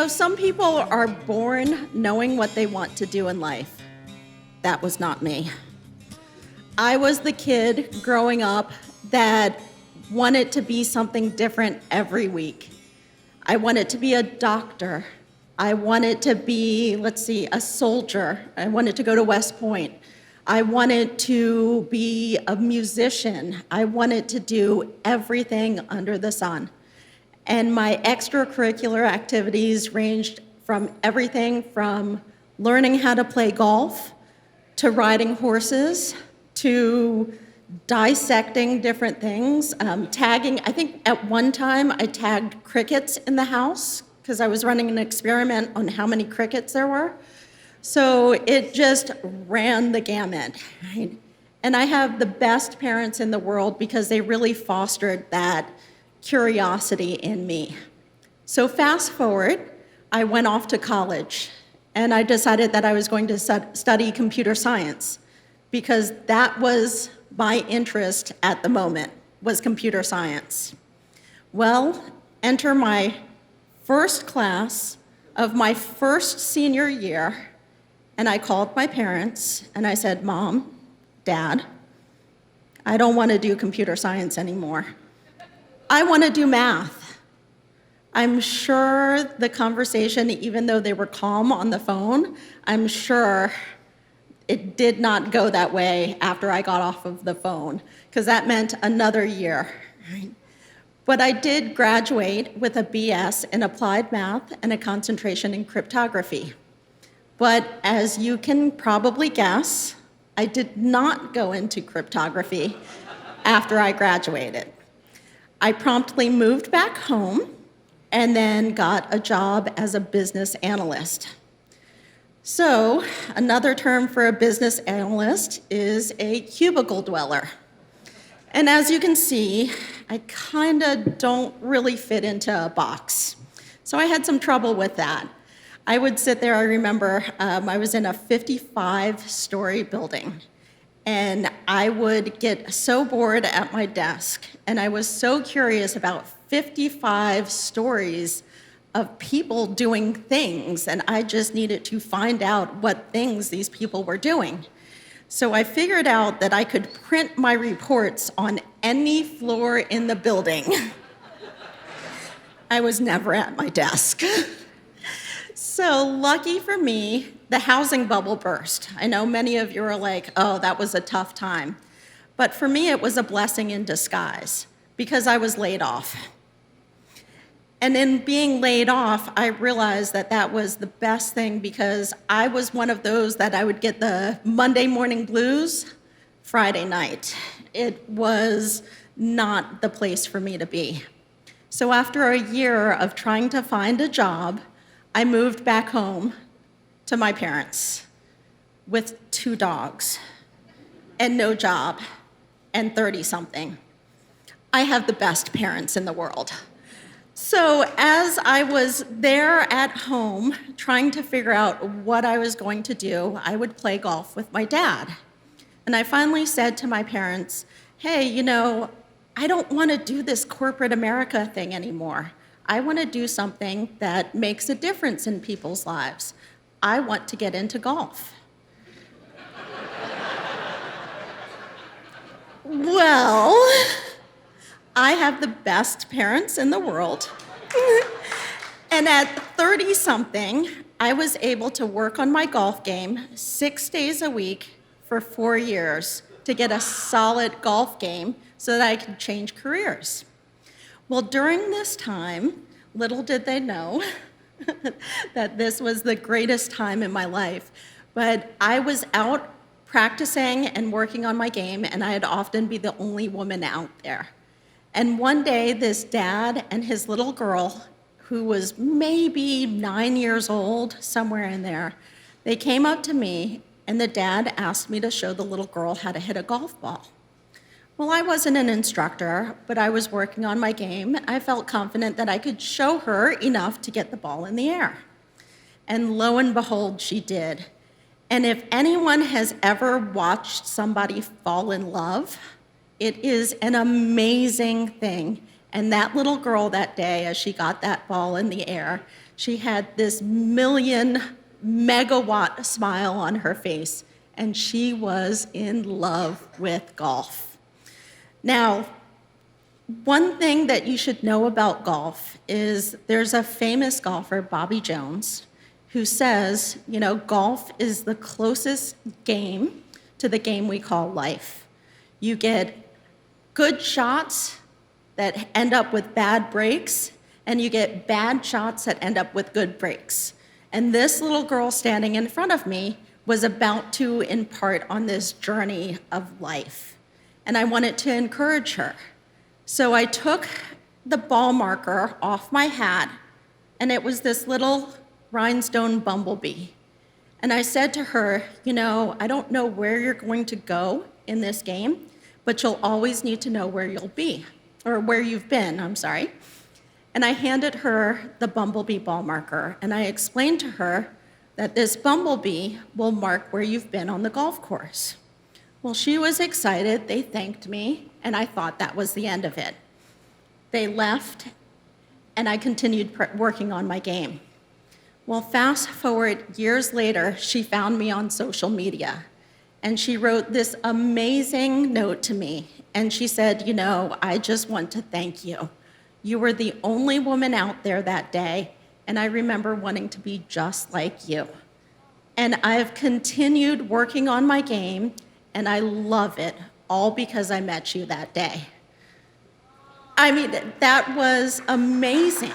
Some people are born knowing what they want to do in life. That was not me. I was the kid growing up that wanted to be something different every week. I wanted to be a doctor. I wanted to be, a soldier. I wanted to go to West Point. I wanted to be a musician. I wanted to do everything under the sun. And my extracurricular activities ranged from everything from learning how to play golf, to riding horses, to dissecting different things, tagging. I think at one time I tagged crickets in the house because I was running an experiment on how many crickets there were. So it just ran the gamut, right? And I have the best parents in the world because they really fostered that curiosity in me. So fast forward, I went off to college and I decided that I was going to study computer science because that was my interest at the moment, was computer science. Well, enter my first class of my first senior year, and I called my parents and I said, Mom, Dad, I don't want to do computer science anymore. I want to do math. I'm sure the conversation, even though they were calm on the phone, I'm sure it did not go that way after I got off of the phone, because that meant another year. Right? But I did graduate with a BS in applied math and a concentration in cryptography. But as you can probably guess, I did not go into cryptography after I graduated. I promptly moved back home and then got a job as a business analyst. So, another term for a business analyst is a cubicle dweller. And as you can see, I kind of don't really fit into a box. So I had some trouble with that. I would sit there, I remember I was in a 55-story building. And I would get so bored at my desk, and I was so curious about 55 stories of people doing things, and I just needed to find out what things these people were doing. So I figured out that I could print my reports on any floor in the building. I was never at my desk. So lucky for me, the housing bubble burst. I know many of you are like, oh, that was a tough time. But for me, it was a blessing in disguise because I was laid off. And in being laid off, I realized that that was the best thing because I was one of those that I would get the Monday morning blues Friday night. It was not the place for me to be. So after a year of trying to find a job, I moved back home to my parents with 2 dogs and no job and 30-something. I have the best parents in the world. So as I was there at home trying to figure out what I was going to do, I would play golf with my dad. And I finally said to my parents, hey, I don't want to do this corporate America thing anymore. I want to do something that makes a difference in people's lives. I want to get into golf. Well, I have the best parents in the world. And at 30-something, I was able to work on my golf game 6 days a week for 4 years to get a solid golf game so that I could change careers. Well, during this time, little did they know that this was the greatest time in my life, but I was out practicing and working on my game, and I'd often be the only woman out there. And one day, this dad and his little girl, who was maybe 9 years old, somewhere in there, they came up to me, and the dad asked me to show the little girl how to hit a golf ball. Well, I wasn't an instructor, but I was working on my game. I felt confident that I could show her enough to get the ball in the air. And lo and behold, she did. And if anyone has ever watched somebody fall in love, it is an amazing thing. And that little girl that day, as she got that ball in the air, She had this million megawatt smile on her face, and she was in love with golf. Now, one thing that you should know about golf is there's a famous golfer, Bobby Jones, who says, golf is the closest game to the game we call life. You get good shots that end up with bad breaks, and you get bad shots that end up with good breaks. And this little girl standing in front of me was about to embark on this journey of life. And I wanted to encourage her. So I took the ball marker off my hat, and it was this little rhinestone bumblebee. And I said to her, I don't know where you're going to go in this game, but you'll always need to know where you'll be, or where you've been, I'm sorry. And I handed her the bumblebee ball marker, and I explained to her that this bumblebee will mark where you've been on the golf course. Well, she was excited, they thanked me, and I thought that was the end of it. They left, and I continued working on my game. Well, fast forward years later, she found me on social media, and she wrote this amazing note to me, and she said, I just want to thank you. You were the only woman out there that day, and I remember wanting to be just like you. And I've continued working on my game, and I love it, all because I met you that day. I mean, that was amazing.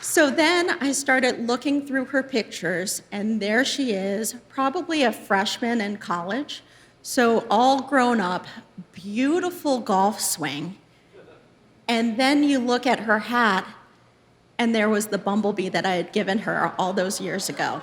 So then I started looking through her pictures, and there she is, probably a freshman in college, so all grown up, beautiful golf swing. And then you look at her hat, and there was the bumblebee that I had given her all those years ago.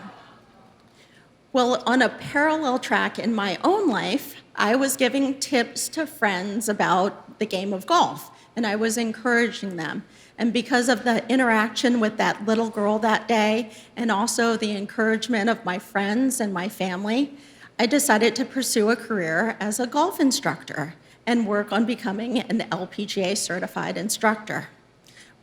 Well, on a parallel track in my own life, I was giving tips to friends about the game of golf, and I was encouraging them. And because of the interaction with that little girl that day, and also the encouragement of my friends and my family, I decided to pursue a career as a golf instructor and work on becoming an LPGA certified instructor.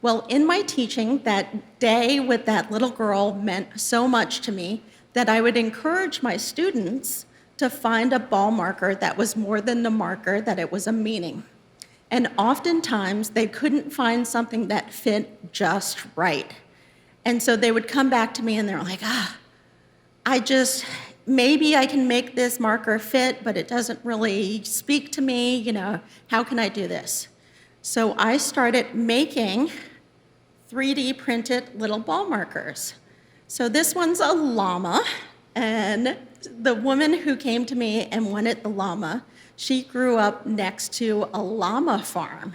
Well, in my teaching, that day with that little girl meant so much to me that I would encourage my students to find a ball marker that was more than the marker, that it was a meaning. And oftentimes, they couldn't find something that fit just right. And so they would come back to me and they're like, maybe I can make this marker fit, but it doesn't really speak to me, how can I do this? So I started making 3D printed little ball markers. So this one's a llama, and the woman who came to me and wanted the llama, she grew up next to a llama farm.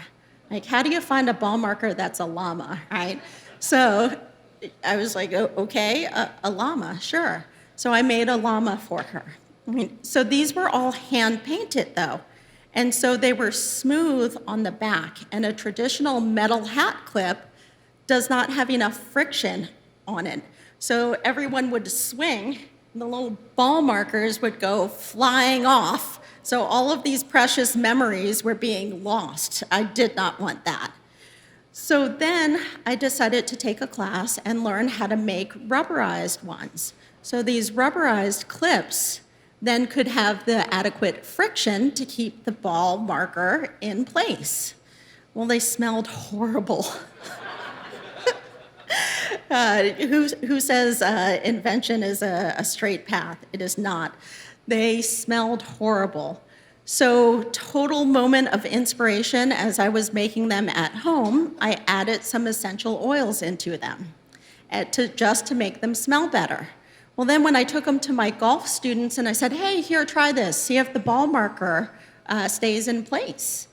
Like, how do you find a ball marker that's a llama, right? So I was like, okay, a llama, sure. So I made a llama for her. So these were all hand-painted, though. And so they were smooth on the back, and a traditional metal hat clip does not have enough friction on it. So everyone would swing, and the little ball markers would go flying off. So all of these precious memories were being lost. I did not want that. So then I decided to take a class and learn how to make rubberized ones. So these rubberized clips then could have the adequate friction to keep the ball marker in place. Well, they smelled horrible. Who says invention is a straight path? It is not. They smelled horrible. So, total moment of inspiration as I was making them at home, I added some essential oils into them just to make them smell better. Well, then when I took them to my golf students and I said, hey, here, try this, see if the ball marker stays in place.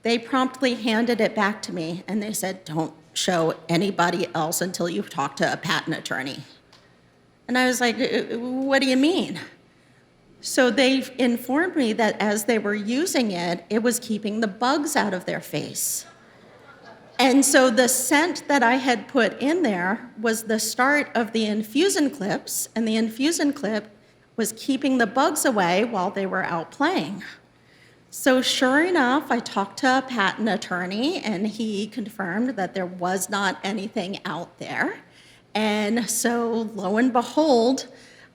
They promptly handed it back to me and they said, don't show anybody else until you've talked to a patent attorney. And I was like, what do you mean? So they informed me that as they were using it, it was keeping the bugs out of their face. And so the scent that I had put in there was the start of the infusion clips, and the infusion clip was keeping the bugs away while they were out playing. So sure enough, I talked to a patent attorney, and he confirmed that there was not anything out there. And so lo and behold,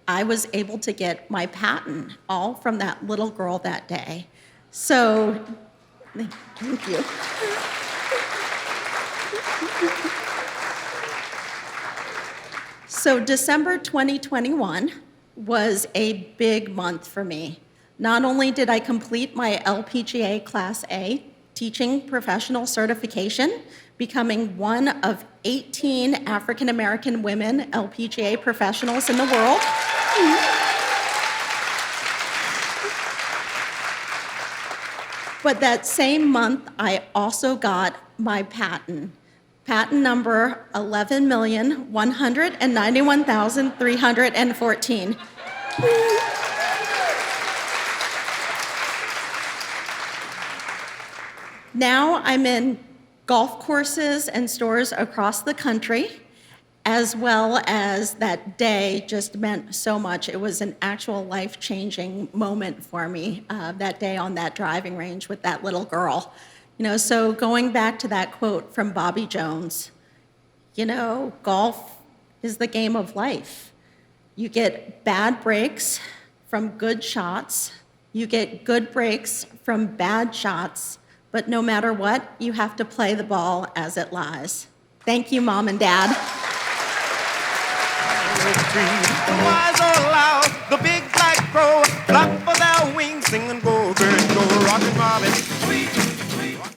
I was able to get my patent, all from that little girl that day. So, thank you. So December 2021 was a big month for me. Not only did I complete my LPGA Class A teaching professional certification, becoming one of 18 African American women LPGA professionals in the world. But that same month, I also got my patent. Patent number 11,191,314. Now I'm in golf courses and stores across the country, as well as that day just meant so much. It was an actual life-changing moment for me, that day on that driving range with that little girl. So going back to that quote from Bobby Jones, golf is the game of life. You get bad breaks from good shots. You get good breaks from bad shots. But no matter what, you have to play the ball as it lies. Thank you, Mom and Dad.